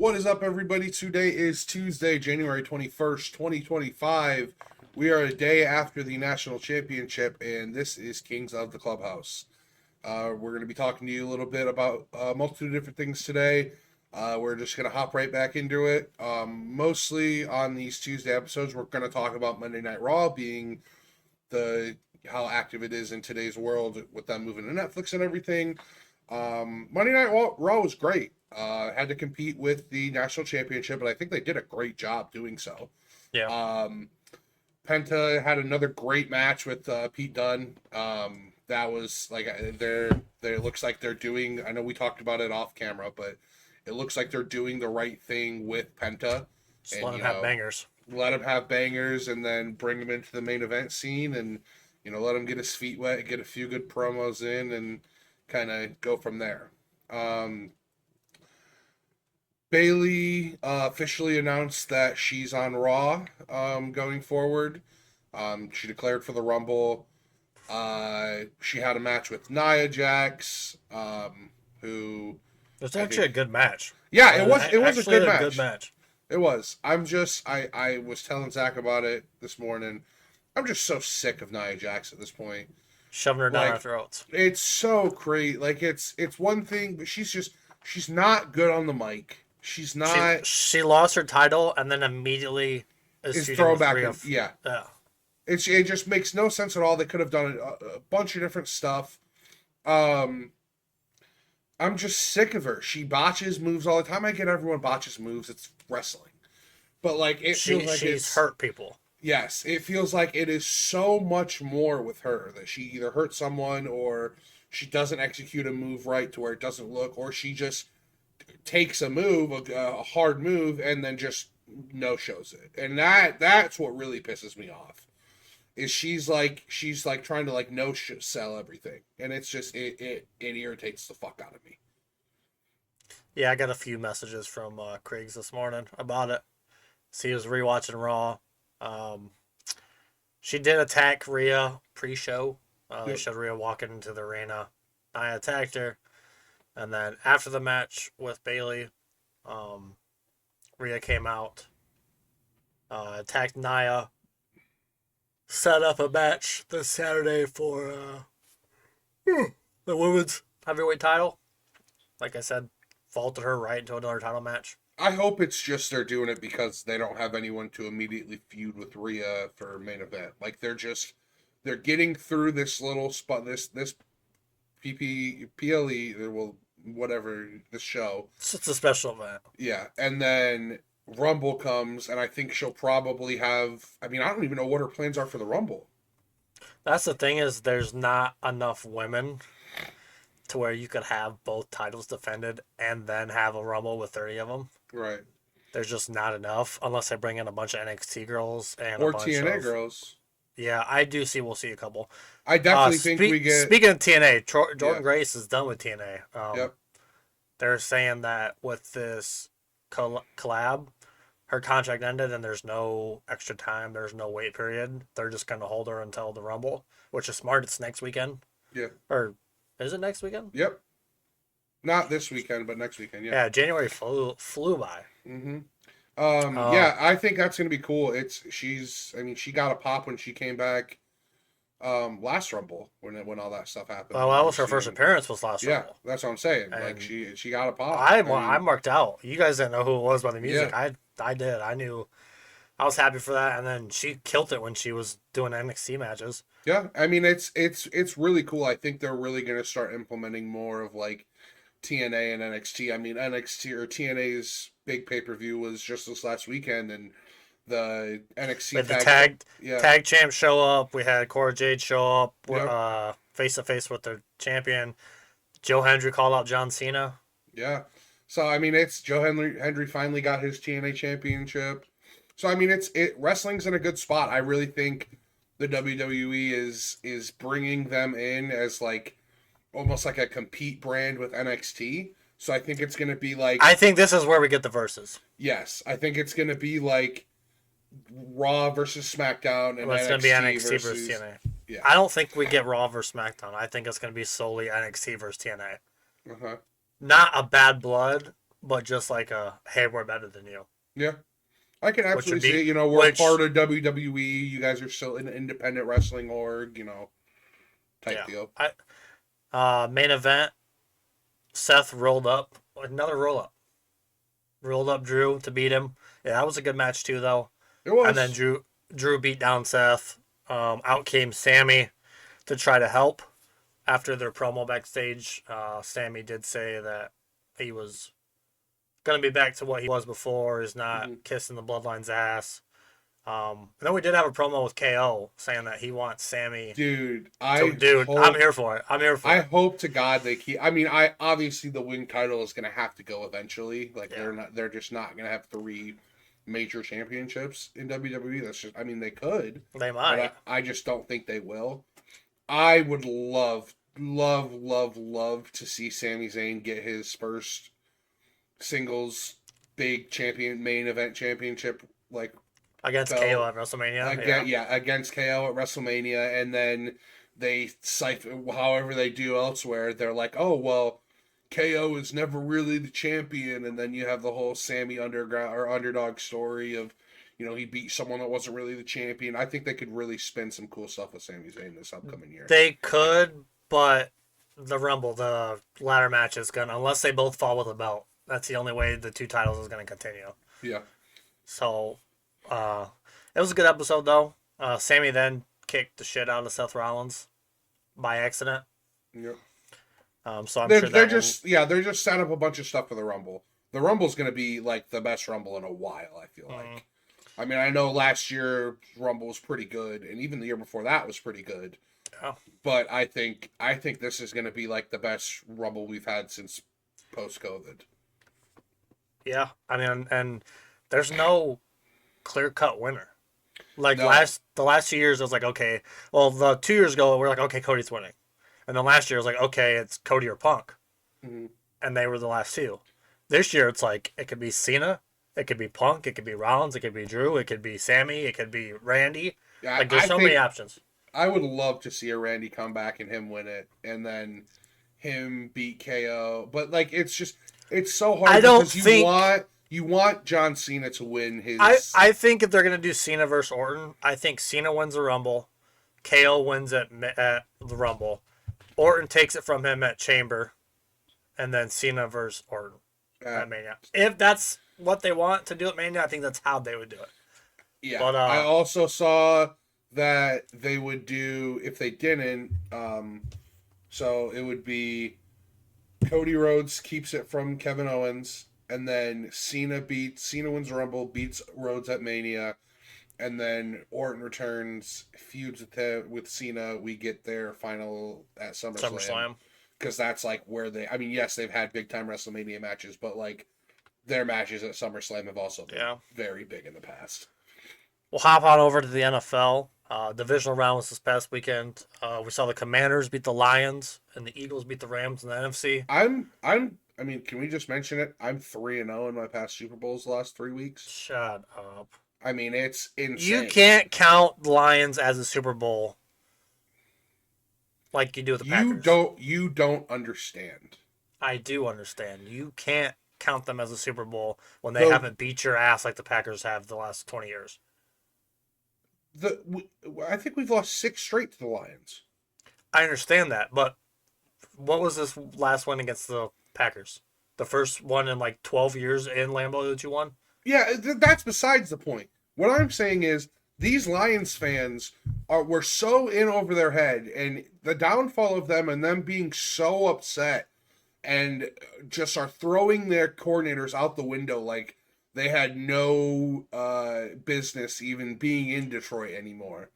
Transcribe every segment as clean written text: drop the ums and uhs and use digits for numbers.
What is up, everybody? Today is Tuesday, January 21st, 2025. We are a day after the national championship, and this is Kings of the Clubhouse. We're going to be talking to you a little bit about a multitude of different things today. We're just going to hop right back into it. Mostly on these Tuesday episodes, we're going to talk about Monday Night Raw being how active it is in today's world with them moving to Netflix and everything. Monday Night Raw was great. Had to compete with the national championship, but I think they did a great job doing so. Yeah. Penta had another great match with Pete Dunne. That was like they looks like they're doing. I know we talked about it off camera, but it looks like they're doing the right thing with Penta. Just let him have bangers. Let him have bangers, and then bring him into the main event scene, and let him get his feet wet, get a few good promos in, and kind of go from there. Bayley officially announced that she's on Raw going forward. She declared for the Rumble. She had a match with Nia Jax, who... It was actually a good match. Yeah, it was a good match. Good match. It was. I was telling Zach about it this morning. I'm just so sick of Nia Jax at this point. Shoving her down our throats. It's so crazy. Like, it's one thing, but she's not good on the mic. She's not. She lost her title and then immediately is thrown back. Yeah. It just makes no sense at all. They could have done a bunch of different stuff. I'm just sick of her. She botches moves all the time. I get everyone botches moves. It's wrestling, but like feels like she's hurt people. Yes, it feels like it is so much more with her that she either hurts someone or she doesn't execute a move right to where it doesn't look, or she just takes a move, a hard move, and then just no-shows it. And that's what really pisses me off. Is she's like trying to like no-sell everything. And it's just it irritates the fuck out of me. Yeah, I got a few messages from Kriegs this morning about it. So he was rewatching Raw. She did attack Rhea pre-show. They showed Rhea walking into the arena. I attacked her. And then after the match with Bayley, Rhea came out, attacked Nia, set up a match this Saturday for the women's heavyweight title. Like I said, vaulted her right into another title match. I hope it's just they're doing it because they don't have anyone to immediately feud with Rhea for main event. Like they're getting through this little spot, this PLE, whatever, the show. It's a special event. Yeah, and then Rumble comes, and I think she'll probably have... I mean, I don't even know what her plans are for the Rumble. That's the thing, is there's not enough women to where you could have both titles defended and then have a Rumble with 30 of them. Right. There's just not enough, unless they bring in a bunch of NXT girls and or a bunch TNA of... girls. Yeah, I do see we'll see a couple. I definitely think we get... Speaking of TNA, Jordan Grace is done with TNA. Yep. They're saying that with this collab, her contract ended and there's no extra time. There's no wait period. They're just going to hold her until the Rumble, which is smart. It's next weekend. Yeah. Or is it next weekend? Yep. Not this weekend, but next weekend, yeah. Yeah, January flew by. Mm-hmm. Yeah, I think that's going to be cool. She got a pop when she came back last Rumble when all that stuff happened. Well, that was her first appearance was last Rumble. Yeah, that's what I'm saying. And like she got a pop. I marked out. You guys didn't know who it was by the music. Yeah. I did. I knew. I was happy for that, and then she killed it when she was doing NXT matches. Yeah, I mean it's really cool. I think they're really going to start implementing more of like TNA and NXT. I mean NXT or TNA's big pay-per-view was just this last weekend, and the NXT tag champs show up. We had Cora Jade show up face to face with their champion. Joe Hendry called out John Cena. Yeah. So I mean it's Joe Hendry finally got his TNA championship. So I mean wrestling's in a good spot. I really think the WWE is bringing them in as like almost like a compete brand with NXT. So I think it's going to be like... I think this is where we get the verses. Yes. I think it's going to be like Raw versus SmackDown and it's going to be NXT versus TNA. Yeah. I don't think we get Raw versus SmackDown. I think it's going to be solely NXT versus TNA. Uh-huh. Not a bad blood, but just like a hey, we're better than you. Yeah. I can Which would absolutely be- see it. You know, we're which- part of WWE. You guys are still an independent wrestling org, you know, type deal. Main event. Seth rolled up another rolled up Drew to beat him. Yeah, that was a good match too, though. It was. And then Drew beat down Seth. Out came Sammy to try to help. After their promo backstage, Sammy did say that he was going to be back to what he was before. He's not kissing the Bloodline's ass. And then we did have a promo with KO saying that he wants Sammy. Dude, I'm here for it. I hope to God they keep. I mean, I obviously the wing title is going to have to go eventually. Like they're just not going to have 3 major championships in WWE. That's just. I mean, they could. They might. But I just don't think they will. I would love to see Sami Zayn get his first singles big main event championship against KO at WrestleMania. Against KO at WrestleMania, and then they siphon however they do elsewhere. They're like, oh well, KO is never really the champion, and then you have the whole Sammy underdog story of, you know, he beat someone that wasn't really the champion. I think they could really spin some cool stuff with Sami Zayn this upcoming year. They could, but the Rumble, the ladder match is gonna, unless they both fall with a belt. That's the only way the 2 titles is gonna continue. Yeah. So, it was a good episode though. Sammy then kicked the shit out of Seth Rollins by accident. Yep. So I'm they're, sure they're just set up a bunch of stuff for the Rumble. The Rumble's gonna be like the best Rumble in a while, I feel like. I mean, I know last year Rumble was pretty good, and even the year before that was pretty good. Yeah. But I think this is going to be like the best Rumble we've had since post-COVID. Yeah, I mean, and there's no clear-cut winner. Like No. the last 2 years, I was like, okay. Well, the 2 years ago, we are like, okay, Cody's winning, and then last year, I was like, okay, it's Cody or Punk, and they were the last 2. This year, it's like it could be Cena. It could be Punk, it could be Rollins, it could be Drew, it could be Sammy, it could be Randy. Yeah, like, there's so many options. I would love to see a Randy come back and him win it, and then him beat KO. But, like, it's so hard. I don't because think... You want John Cena to win his... I think if they're going to do Cena versus Orton, I think Cena wins the Rumble, KO wins at the Rumble, Orton takes it from him at Chamber, and then Cena versus Orton at Mania. If that's what they want to do at Mania, I think that's how they would do it. Yeah, but, I also saw that they would do, if they didn't, so it would be Cody Rhodes keeps it from Kevin Owens, and then Cena wins Rumble, beats Rhodes at Mania, and then Orton returns, feuds with Cena. We get their final at SummerSlam. Because that's like where yes, they've had big time WrestleMania matches, but like their matches at SummerSlam have also been very big in the past. We'll hop on over to the NFL. Divisional round was this past weekend. We saw the Commanders beat the Lions and the Eagles beat the Rams in the NFC. I mean, can we just mention it? I'm 3-0 in my past Super Bowls the last 3 weeks. Shut up. I mean, it's insane. You can't count the Lions as a Super Bowl like you do with the Packers. You don't understand. I do understand. You can't count them as a Super Bowl when they haven't beat your ass like the Packers have the last 20 years. I think we've lost 6 straight to the Lions. I understand that, but what was this last one against the Packers? The first one in like 12 years in Lambeau that you won? Yeah, that's besides the point. What I'm saying is these Lions fans were so in over their head, and the downfall of them and them being so upset and just are throwing their coordinators out the window like they had no business even being in Detroit anymore.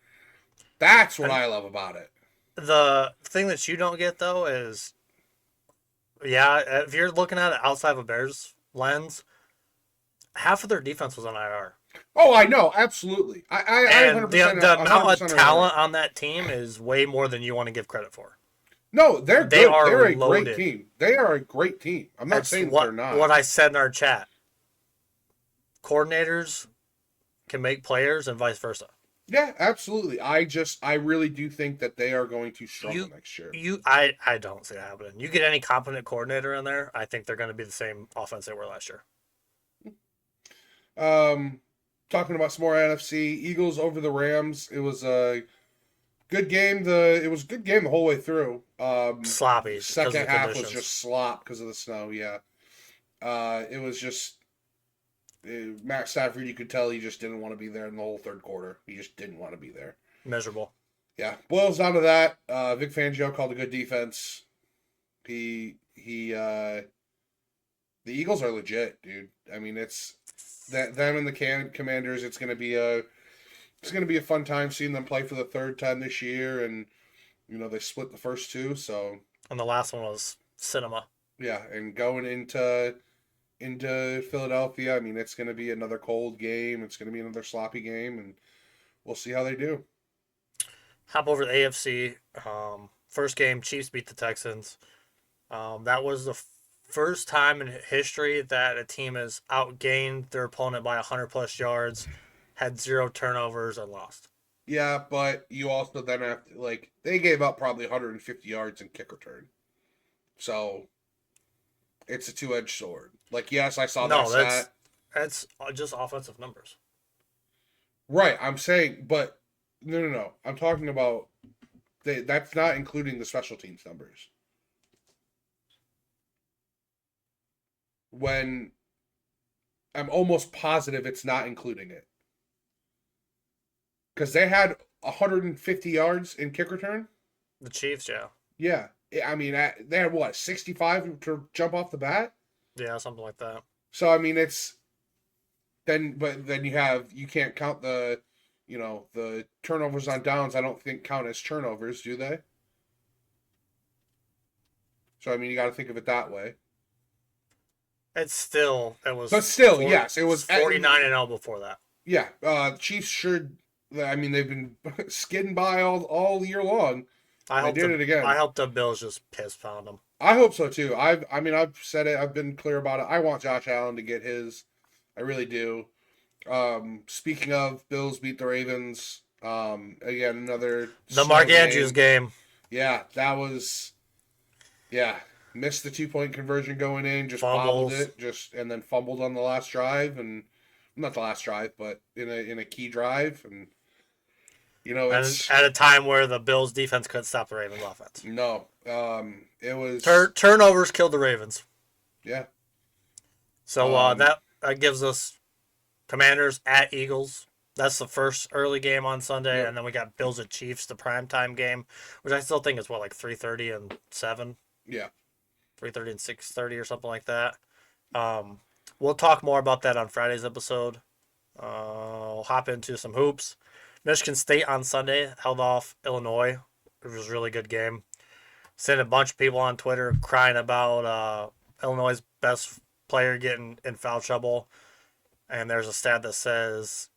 That's what I love about it. The thing that you don't get, though, is, if you're looking at it outside of a Bears lens, half of their defense was on IR. Oh, I know, absolutely. I and 100%, the amount of talent on that team is way more than you want to give credit for. No, they're good. They're a loaded. Great team. They are a great team. I'm not saying they're not. What I said in our chat. Coordinators can make players and vice versa. Yeah, absolutely. I really do think that they are going to struggle You, next year. I don't see that happening. You get any competent coordinator in there, I think they're going to be the same offense they were last year. Um, Talking about some more NFC, Eagles over the Rams. It was a good game. It was a good game the whole way through. Sloppy because of Second the half was conditions. just slop because of the snow. Yeah. It was just Matt Stafford. You could tell he just didn't want to be there in the whole third quarter. He just didn't want to be there. Miserable. Yeah, boils down to that. Vic Fangio called a good defense. He the Eagles are legit, dude. I mean, it's that them and the Commanders. It's gonna be a fun time seeing them play for the third time this year, and they split the first two, so And the last one was cinema. yeah. And going into Philadelphia, I mean, it's gonna be another cold game. It's gonna be another sloppy game, and we'll see how they do. Hop over to the AFC. First game, Chiefs beat the Texans. That was the first time in history that a team has outgained their opponent by 100 plus yards, had 0 turnovers, and lost. Yeah, but you also then have to they gave up probably 150 yards in kick return, so it's a two-edged sword. Like, yes, I saw that No, stat. that's just offensive numbers. Right, I'm saying, but no. I'm talking about that's not including the special teams numbers. When I'm almost positive it's not including it because they had 150 yards in kick return. The Chiefs, yeah, Yeah, I mean they had what 65 to jump off the bat. yeah, something like that. So I mean it's but then you can't count the turnovers on downs. I don't think count as turnovers, do they? So I mean you got to think of it that way. It was But still, 40, yes, it was 49-0 before that. yeah. Chiefs sure. I mean they've been skidding by all year long. They did it again. I hope the Bills just piss pound them. I hope so too. I mean I've said it. I've been clear about it. I want Josh Allen to get his. I really do. Speaking of, Bills beat the Ravens. Again, another The snow Mark Andrews game. Yeah, that was. Yeah, missed the 2-point conversion going in. Just bobbled Fumbles. it. And then fumbled on the last drive, and not the last drive, but in a key drive, and And it's at a time where the Bills defense couldn't stop the Ravens offense. no. It was Turnovers killed the Ravens. yeah. So Um, that gives us Commanders at Eagles. That's the first early game on Sunday, yep. and then we got Bills at Chiefs, the primetime game, which I still think is like 3:30 and 7, Yeah. 3:30 and 6:30 or something like that. We'll talk more about that on Friday's episode. We'll hop into some hoops. Michigan State on Sunday held off Illinois. It was a really good game. Sent a bunch of people on Twitter crying about Illinois' best player getting in foul trouble. And there's a stat that says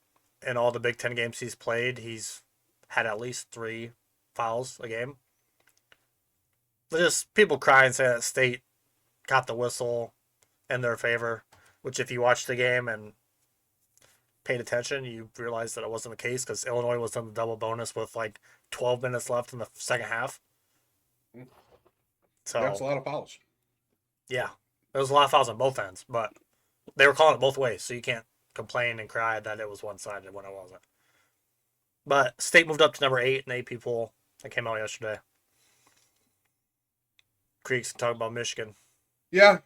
in all the Big Ten games he's played, he's had at least 3 fouls a game. But just people crying saying that State got the whistle in their favor, which if you watched the game and paid attention, you realized that it wasn't the case because Illinois was on the double bonus with like 12 minutes left in the second half. So That's a lot of fouls. yeah, there was a lot of fouls on both ends, but they were calling it both ways, so you can't complain and cry that it was one-sided when it wasn't. But State moved up to number 8 in the AP poll. That came out yesterday. Creeks talk about Michigan. Yeah.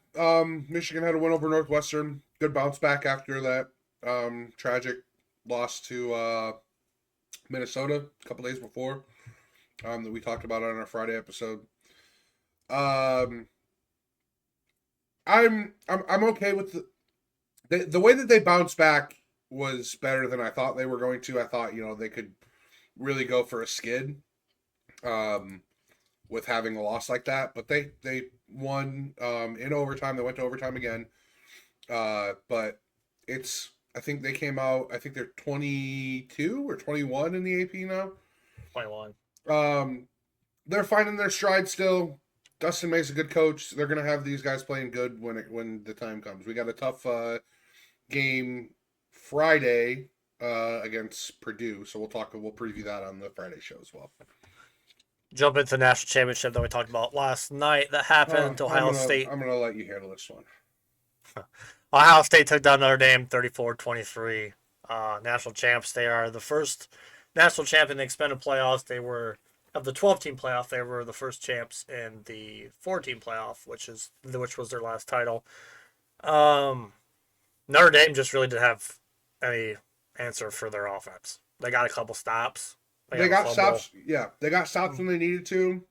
Michigan had a win over Northwestern. Good bounce back after that tragic loss to Minnesota a couple days before that we talked about on our Friday episode. I'm okay with the way that they bounced back was better than I thought they were going to. I thought they could really go for a skid with having a loss like that, but they won in overtime. They went to overtime again, but I think they came out. I think they're 22 or 21 in the AP now. 21. They're finding their stride still. Dustin May's a good coach. They're gonna have these guys playing good when the time comes. We got a tough game Friday against Purdue. So we'll preview that on the Friday show as well. Jump into the national championship that we talked about last night that happened. Ohio State. I'm gonna let you handle this one. Ohio State took down Notre Dame 34-23. National champs. They are the first national champ in the expanded playoffs. They were of the 12-team playoff. They were the first champs in the 4-team playoff, which was their last title. Notre Dame just really didn't have any answer for their offense. They got a couple stops. They got stops. Yeah, they got stops when they needed to.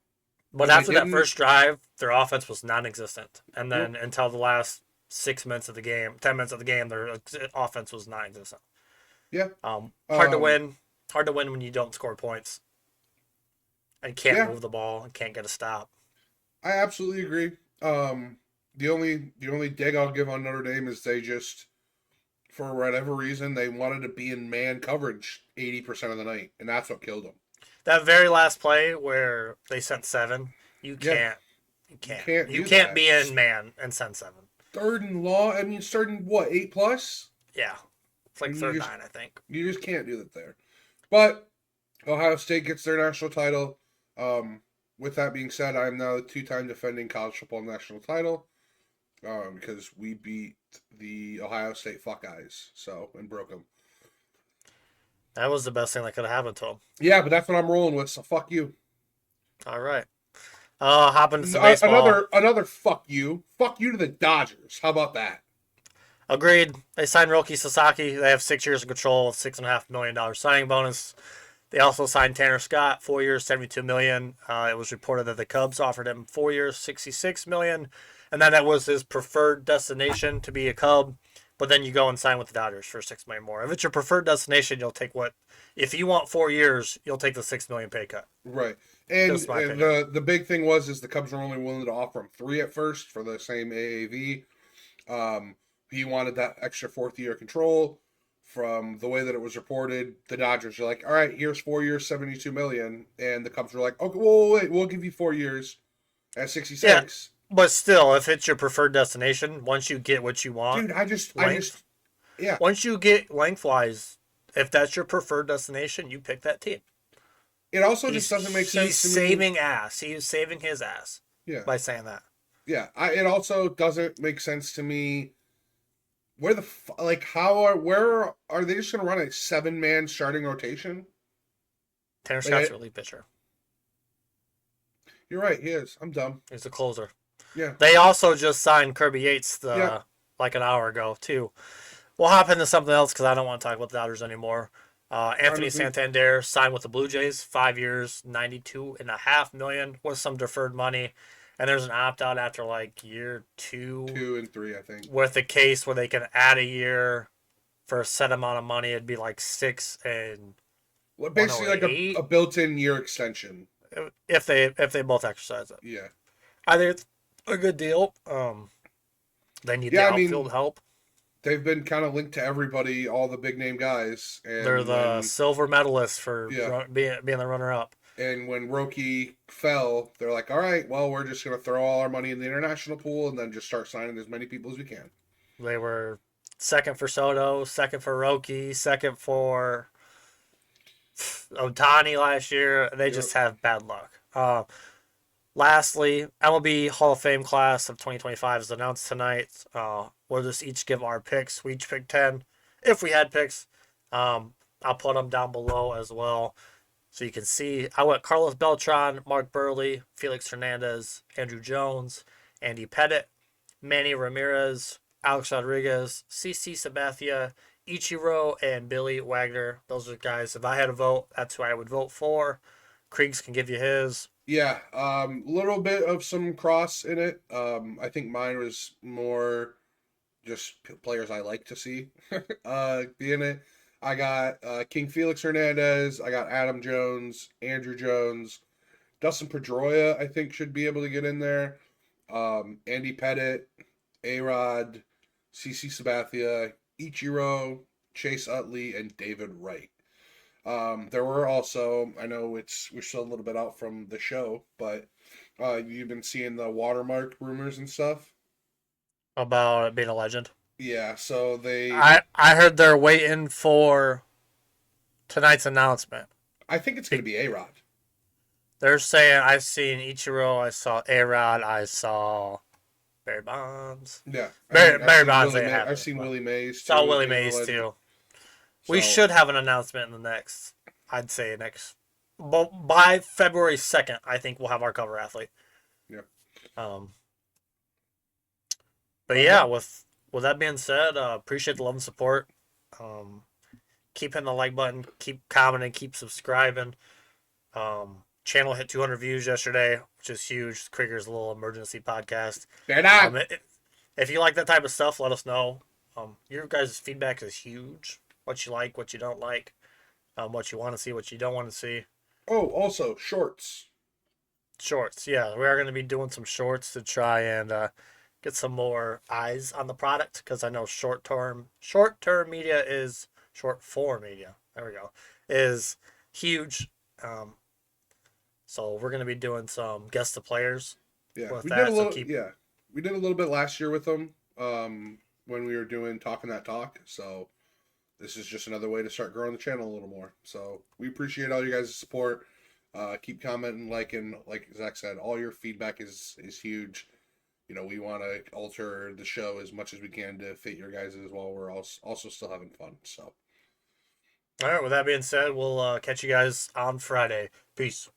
But after that first drive, their offense was non-existent. And then until the last 10 minutes of the game, their offense was non-existent. Yeah. Hard to win. Hard to win when you don't score points and can't move the ball and can't get a stop. I absolutely agree. The only dig I'll give on Notre Dame is they just, for whatever reason, they wanted to be in man coverage 80% of the night, and that's what killed them. That very last play where they sent 7, you can't be in man and send 7. Third and long. I mean, starting what, 8+? Yeah, it's like third 9, I think. You just can't do that there. But Ohio State gets their national title. With that being said, I am now the 2-time defending college football national title because we beat the Ohio State Buckeyes, and broke them. That was the best thing that could have happened to them. Yeah, but that's what I'm rolling with. So fuck you. All right. Hopping to some baseball. Another fuck you. Fuck you to the Dodgers. How about that? Agreed. They signed Roki Sasaki. They have 6 years of control, $6.5 million signing bonus. They also signed Tanner Scott, 4 years, $72 million. It was reported that the Cubs offered him 4 years, $66 million, and then that was his preferred destination to be a Cub. But then you go and sign with the Dodgers for $6 million more. If it's your preferred destination, you'll take what? If you want 4 years, you'll take the $6 million pay cut. Right. And the big thing is the Cubs were only willing to offer him 3 at first for the same AAV. He wanted that extra 4th year control. From the way that it was reported, the Dodgers are like, all right, here's 4 years, $72 million. And the Cubs were like, okay, wait, we'll give you 4 years at 66. Yeah, but still, if it's your preferred destination, once you get what you want. Dude, once you get lengthwise, if that's your preferred destination, you pick that team. It also just doesn't make sense to me. He's saving ass. He's saving his ass. Yeah. By saying that. Yeah. It also doesn't make sense to me. Where where are they just going to run a 7-man starting rotation? Tanner Scott's a relief pitcher. You're right. He is. I'm dumb. He's a closer. Yeah. They also just signed Kirby Yates like an hour ago too. We'll hop into something else because I don't want to talk about the Dodgers anymore. Anthony Santander signed with the Blue Jays, 5 years, $92.5 million with some deferred money. And there's an opt-out after like year 2. 2 and 3, I think. With a case where they can add a year for a set amount of money. It'd be like 6 and basically like a built-in year extension. If they both exercise it. Yeah. I think it's a good deal. They need the outfield help. They've been kind of linked to everybody, all the big-name guys. And they're the silver medalists for being the runner-up. And when Roki fell, they're like, all right, well, we're just going to throw all our money in the international pool and then just start signing as many people as we can. They were second for Soto, second for Roki, second for Ohtani last year. They just have bad luck. Lastly, MLB Hall of Fame class of 2025 is announced tonight. We'll just each give our picks. We each pick 10 if we had picks. I'll put them down below as well. So you can see, I went Carlos Beltran, Mark Burley, Felix Hernandez, Andrew Jones, Andy Pettit, Manny Ramirez, Alex Rodriguez, CC Sabathia, Ichiro, and Billy Wagner. Those are guys, if I had a vote, that's who I would vote for. Kriegs can give you his. Yeah, little bit of some cross in it. I think mine was more just players I like to see be in it. I got King Felix Hernandez. I got Adam Jones, Andrew Jones, Dustin Pedroia. I think should be able to get in there. Andy Pettit, A-Rod, CC Sabathia, Ichiro, Chase Utley, and David Wright. There were also, I know we're still a little bit out from the show, but you've been seeing the watermark rumors and stuff About it being a legend. Yeah, so they... I heard they're waiting for tonight's announcement. I think it's going to be A-Rod. They're saying I've seen Ichiro, I saw A-Rod, I saw Barry Bonds. Yeah. Barry Bonds, I've seen Willie Mays, too. Saw Willie Mays, too. So, We should have an announcement in the next, I'd say by February 2nd, I think we'll have our cover athlete. Yeah. But yeah, with that being said, appreciate the love and support. Keep hitting the like button, keep commenting, keep subscribing. Channel hit 200 views yesterday, which is huge. Krieger's little emergency podcast. If you like that type of stuff, let us know. Your guys' feedback is huge. What you like, what you don't like, what you want to see, what you don't want to see. Oh, also, shorts. Shorts, yeah. We are going to be doing some shorts to try and get some more eyes on the product, because I know short-term media is, short-form media, there we go, is huge. So we're going to be doing some guest the players. Yeah, with we that. did a little. We did a little bit last year with them when we were doing Talkin That Talk. So this is just another way to start growing the channel a little more. So we appreciate all you guys' support. Keep commenting, liking. Like Zach said, all your feedback is huge. You know, we want to alter the show as much as we can to fit your guys' while we're also still having fun. So. All right. With that being said, we'll catch you guys on Friday. Peace.